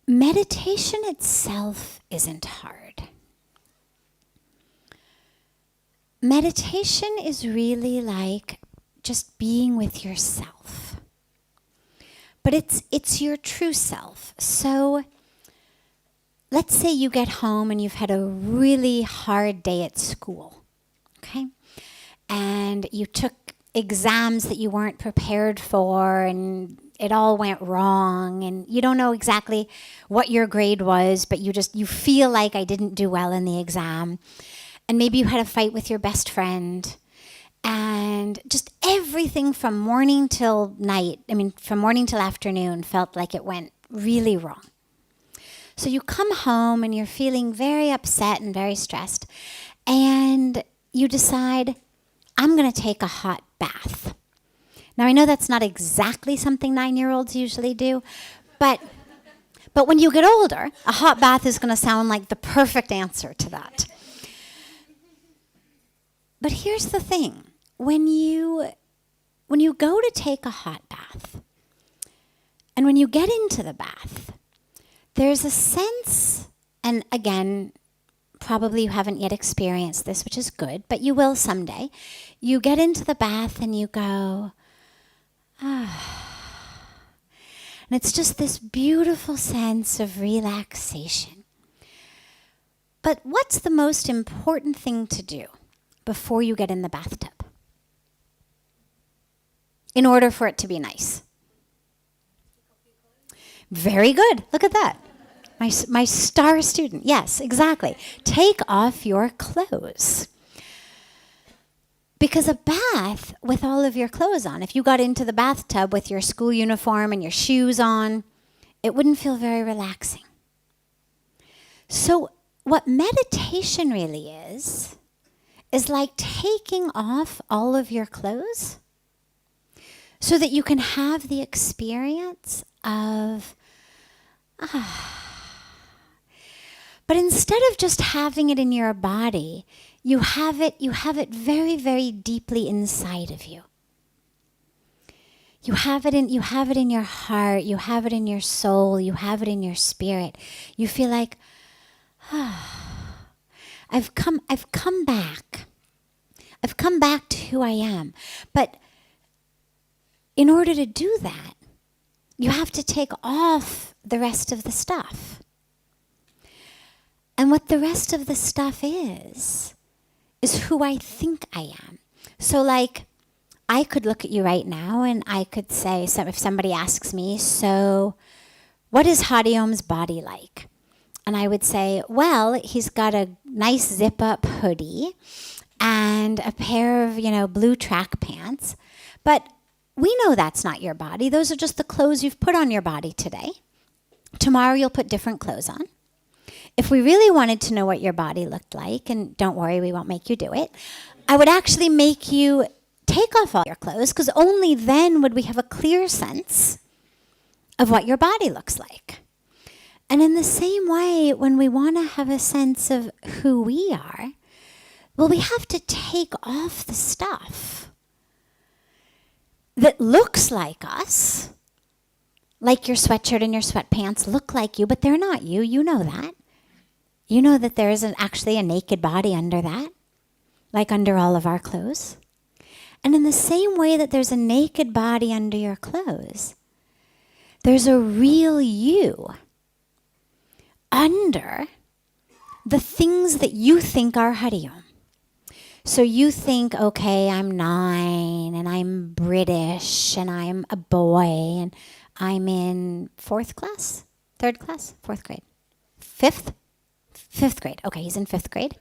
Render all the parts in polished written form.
Meditation itself isn't hard. Meditation is really like just being with yourself. But it's your true self. So let's say you get home and you've had a really hard day at school, okay? And you took exams that you weren't prepared for and it all went wrong and you don't know exactly what your grade was, but you feel like I didn't do well in the exam. And maybe you had a fight with your best friend and just everything from morning till night, from morning till afternoon felt like it went really wrong. So you come home and you're feeling very upset and very stressed and you decide, I'm going to take a hot bath. Now, I know that's not exactly something 9-year-olds usually do, but when you get older, a hot bath is going to sound like the perfect answer to that. But here's the thing. When you go to take a hot bath, and when you get into the bath, there's a sense, and again, probably you haven't yet experienced this, which is good, but you will someday. You get into the bath and you go, ah. And it's just this beautiful sense of relaxation. But what's the most important thing to do before you get in the bathtub in order for it to be nice? Very good. Look at that. My star student. Yes, exactly. Take off your clothes. Because a bath with all of your clothes on, if you got into the bathtub with your school uniform and your shoes on, it wouldn't feel very relaxing. So what meditation really is like taking off all of your clothes so that you can have the experience of, But instead of just having it in your body, you have it very, very deeply inside of you. You have it in your heart, you have it in your soul, you have it in your spirit. You feel like, I've come back. I've come back to who I am. But in order to do that, you have to take off the rest of the stuff. And what the rest of the stuff is who I think I am. So like, I could look at you right now and I could say, if somebody asks me, so what is Hariom's body like? And I would say, well, he's got a nice zip-up hoodie and a pair of, blue track pants. But we know that's not your body. Those are just the clothes you've put on your body today. Tomorrow you'll put different clothes on. If we really wanted to know what your body looked like, and don't worry, we won't make you do it, I would actually make you take off all your clothes, because only then would we have a clear sense of what your body looks like. And in the same way, when we want to have a sense of who we are, well, we have to take off the stuff that looks like us, like your sweatshirt and your sweatpants look like you, but they're not you. You know that. You know that there isn't actually a naked body under that, like under all of our clothes. And in the same way that there's a naked body under your clothes, there's a real you under the things that you think are Hariom. So you think, okay, I'm 9 and I'm British and I'm a boy and I'm in 4th class, 3rd class, 4th grade, 5th? 5th grade. Okay, he's in 5th grade.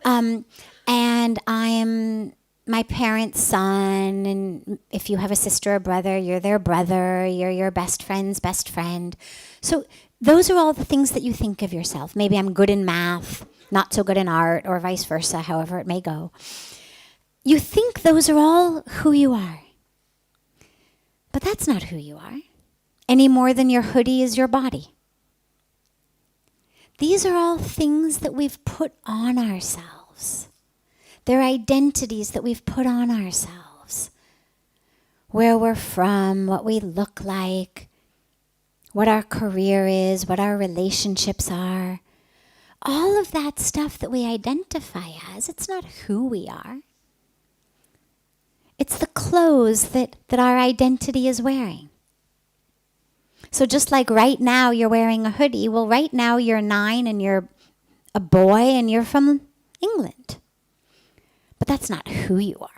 And I'm my parents' son, and if you have a sister or brother, you're their brother, you're your best friend's best friend. So those are all the things that you think of yourself. Maybe I'm good in math, not so good in art, or vice versa, however it may go. You think those are all who you are. But that's not who you are, any more than your hoodie is your body. These are all things that we've put on ourselves. They're identities that we've put on ourselves. where we're from, what we look like, what our career is, what our relationships are. All of that stuff that we identify as, it's not who we are. It's the clothes that our identity is wearing. So just like right now you're wearing a hoodie, well, right now you're 9 and you're a boy and you're from England. But that's not who you are.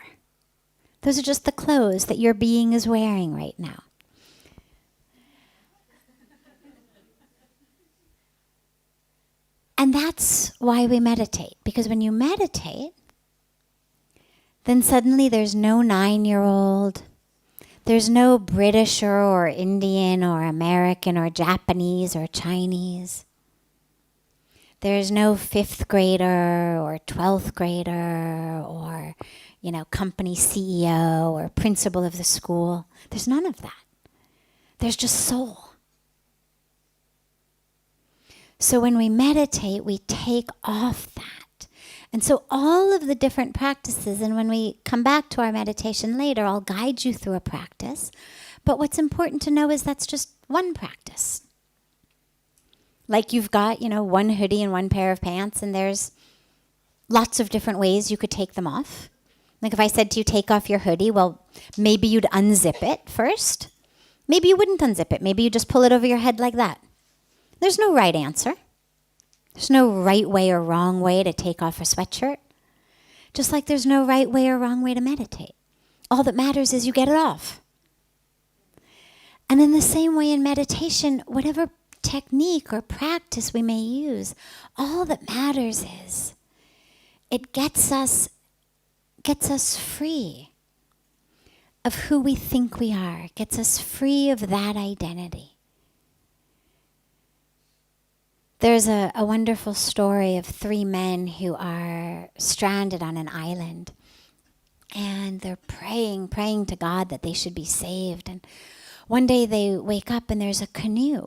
Those are just the clothes that your being is wearing right now. And that's why we meditate. Because when you meditate, then suddenly there's no 9-year-old, there's no British or Indian or American or Japanese or Chinese. There's no 5th grader or 12th grader or, company CEO or principal of the school. There's none of that. There's just soul. So when we meditate, we take off that. And so all of the different practices, and when we come back to our meditation later, I'll guide you through a practice. But what's important to know is that's just one practice. Like you've got, one hoodie and one pair of pants, and there's lots of different ways you could take them off. Like if I said to you, take off your hoodie, well, maybe you'd unzip it first. Maybe you wouldn't unzip it. Maybe you just pull it over your head like that. There's no right answer. There's no right way or wrong way to take off a sweatshirt. Just like there's no right way or wrong way to meditate. All that matters is you get it off. And in the same way in meditation, whatever technique or practice we may use, all that matters is it gets us free of who we think we are. It gets us free of that identity. There's a wonderful story of 3 men who are stranded on an island. And they're praying to God that they should be saved. And one day they wake up and there's a canoe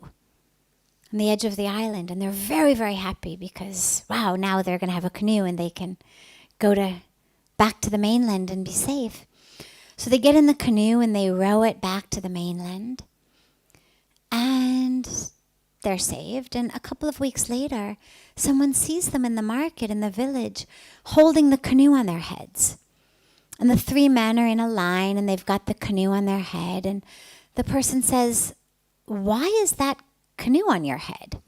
on the edge of the island. And they're very, very happy because, wow, now they're going to have a canoe and they can go back to the mainland and be safe. So they get in the canoe and they row it back to the mainland. And they're saved, and a couple of weeks later, someone sees them in the market in the village holding the canoe on their heads. And the 3 men are in a line, and they've got the canoe on their head, and the person says, "Why is that canoe on your head?"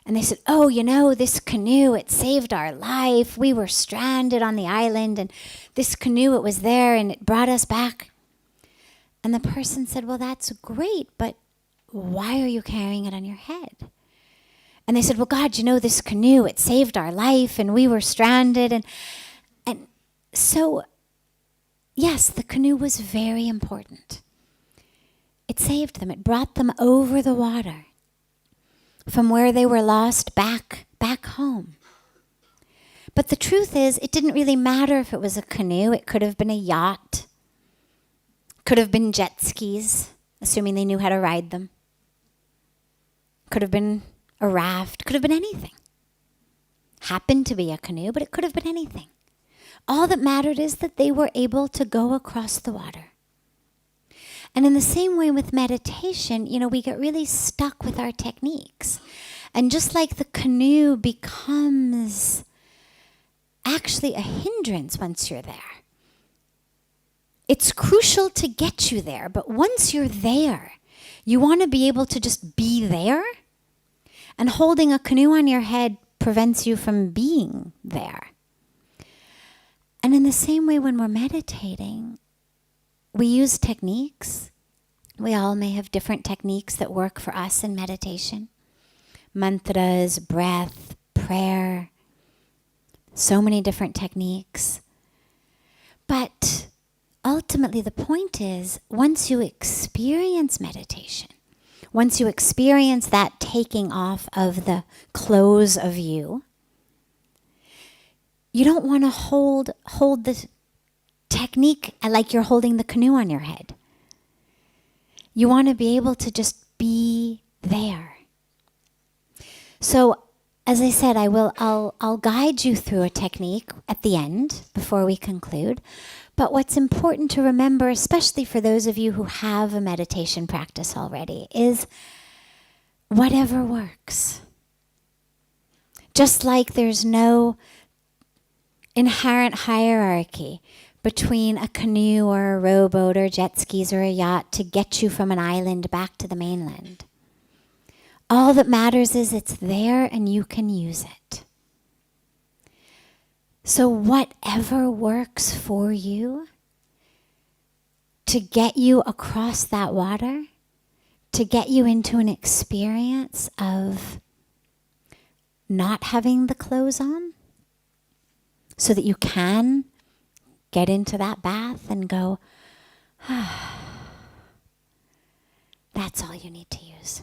And they said, "Oh, this canoe, it saved our life. We were stranded on the island, and this canoe, it was there, and it brought us back." And the person said, "Well, that's great, but why are you carrying it on your head?" And they said, "Well, God, this canoe, it saved our life and we were stranded." And so, yes, the canoe was very important. It saved them. It brought them over the water from where they were lost back home. But the truth is, it didn't really matter if it was a canoe. It could have been a yacht. Could have been jet skis, assuming they knew how to ride them. Could have been a raft, could have been anything. Happened to be a canoe, but it could have been anything. All that mattered is that they were able to go across the water. And in the same way with meditation, we get really stuck with our techniques. And just like the canoe becomes actually a hindrance once you're there. It's crucial to get you there, but once you're there, you want to be able to just be there. And holding a canoe on your head prevents you from being there. And in the same way, when we're meditating, we use techniques. We all may have different techniques that work for us in meditation. Mantras, breath, prayer, so many different techniques. But ultimately, the point is, once you experience meditation, once you experience that taking off of the clothes of you, you don't want to hold the technique like you're holding the canoe on your head. You want to be able to just be there. So as I said, I'll guide you through a technique at the end before we conclude. But what's important to remember, especially for those of you who have a meditation practice already, is whatever works. Just like there's no inherent hierarchy between a canoe or a rowboat or jet skis or a yacht to get you from an island back to the mainland. All that matters is it's there and you can use it. So whatever works for you to get you across that water, to get you into an experience of not having the clothes on, so that you can get into that bath and go, that's all you need to use.